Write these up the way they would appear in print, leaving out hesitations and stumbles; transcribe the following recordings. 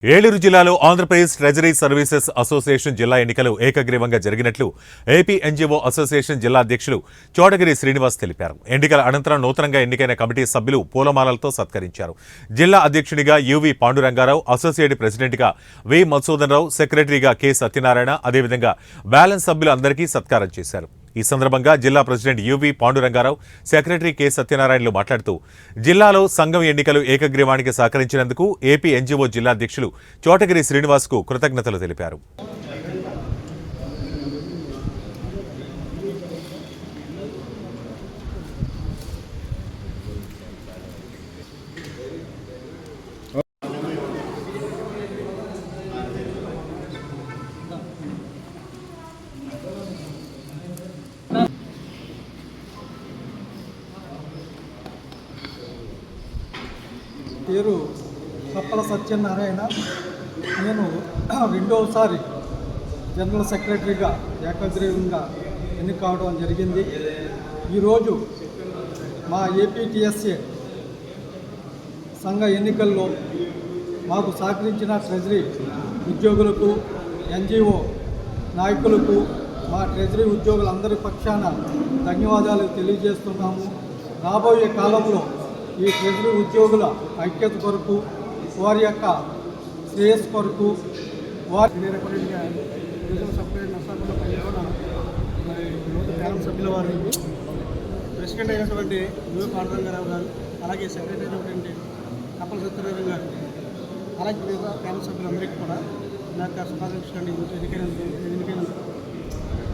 ఏలూరు జిల్లాలో Andhra Pradesh treasury services association జిల్లా ఎన్నికలు ఏకగ్రీవంగా జరిగినట్లు ఏపీ ఎన్జీఓ అసోసియేషన్ జిల్లా అధ్యక్షులు చోడగిరి శ్రీనివాస్ తెలిపారు. ఎన్నికల అనంతరం నూతనంగా ఎన్నికైన కమిటీ సభ్యులు పూలమాలలతో సత్కరించారు. జిల్లా అధ్యక్షుడిగా యువి పాండురంగారావు, అసోసియేట్ ప్రెసిడెంట్గా వి మధుసూదన్ రావు, సెక్రటరీగా కె సత్యనారాయణ, అదేవిధంగా బ్యాలెన్స్ సభ్యులు అందరికీ సత్కారం చేశారు. ఈ సందర్భంగా జిల్లా president UV Pandurangarao, secretary K సత్యనారాయణలు మాట్లాడుతూ జిల్లాలో సంఘం ఎన్నికలు ఏకగ్రీవానికి సహకరించినందుకు ఏపీ ఎన్జీఓ జిల్లా అధ్యక్షులు చోటగిరి శ్రీనివాస్కు కృతజ్ఞతలు తెలిపారు. పేరు కప్పల సత్యనారాయణ. నేను రెండవసారి జనరల్ సెక్రటరీగా ఏకగ్రీవంగా ఎన్నిక కావడం జరిగింది. ఈరోజు మా ఏపీటీఎస్ఏ సంఘ ఎన్నికల్లో మాకు సహకరించిన ట్రెజరీ ఉద్యోగులకు, ఎన్జీఓ నాయకులకు, మా ట్రెజరీ ఉద్యోగులందరి పక్షాన ధన్యవాదాలు తెలియజేస్తున్నాము. రాబోయే కాలంలో ఈ ట్రెజరీ ఉద్యోగుల ఐక్యత కొరకు, వారి యొక్క శ్రేయస్ కొరకు సపరేట్ నష్టాల్లో పనిచేసిన మరి బ్యాలెన్స్ సభ్యుల వారు, ప్రెసిడెంట్ అయినటువంటి యువ పాండురంగారావు గారు, అలాగే సెక్రటరీ అయినటువంటి కప్పల సత్యనారాయణ గారు, అలాగే బ్యాలెన్స్ సభ్యులందరికీ కూడా నా యొక్క శుభాకాంక్షలు ఎన్నికైనందుకు.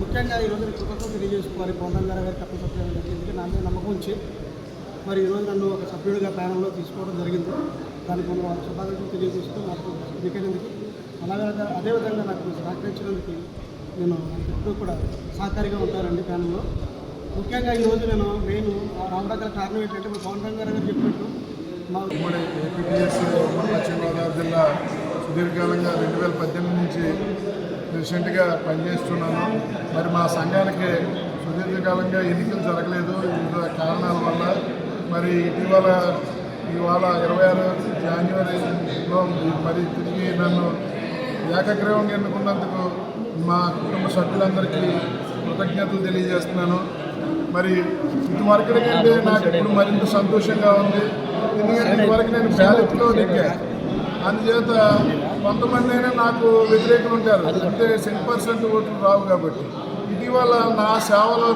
ముఖ్యంగా ఈరోజు కృతజ్ఞతలు తెలియజేసుకోవాలి పాండురంగారావు గారు, కప్పల సత్యనారాయణ గారికి. ఎందుకంటే నా మీద నమ్మకం ఉంచి మరి ఈరోజు నన్ను ఒక సభ్యుడిగా ప్యానల్లో తీసుకోవడం జరిగింది. దానికి మనం వాళ్ళ శుభాకాంక్షలు తెలియజేస్తూ నాకు ఎన్నికైనందుకు, అలాగే అదేవిధంగా నాకు సహకరించినందుకు నేను ఎప్పుడూ కూడా సహకారిగా ఉంటానండి ప్యానల్లో. ముఖ్యంగా ఈరోజు నేను మెయిన్ రావడానికి కారణం ఏంటంటే మా పాండురంగారావు గారు చెప్పినట్టు మా ఉమ్మడి ఏపీటీఎస్ పశ్చిమ గోదావరి జిల్లా సుదీర్ఘకాలంగా 2018 నుంచి ప్రెసిడెంట్గా పనిచేస్తున్నాను. మరి మా సంఘానికి సుదీర్ఘకాలంగా ఎన్నికలు జరగలేదు వివిధ కారణాల వల్ల. మరి ఇవాళ 26 జనవరిలో మరి తిరిగి నన్ను ఏకగ్రీవంగా ఎన్నుకున్నందుకు మా కుటుంబ సభ్యులందరికీ కృతజ్ఞతలు తెలియజేస్తున్నాను. మరి ఇదివరకు కంటే నాకు ఇప్పుడు మరింత సంతోషంగా ఉంది. ఎందుకంటే ఇదివరకు నేను బ్యాలెట్లో నెగ్గా, అందుచేత కొంతమంది అయినా నాకు వ్యతిరేకులు ఉంటారు, అంటే 10% ఓట్లు రావు. కాబట్టి ఇటీవల నా సేవలో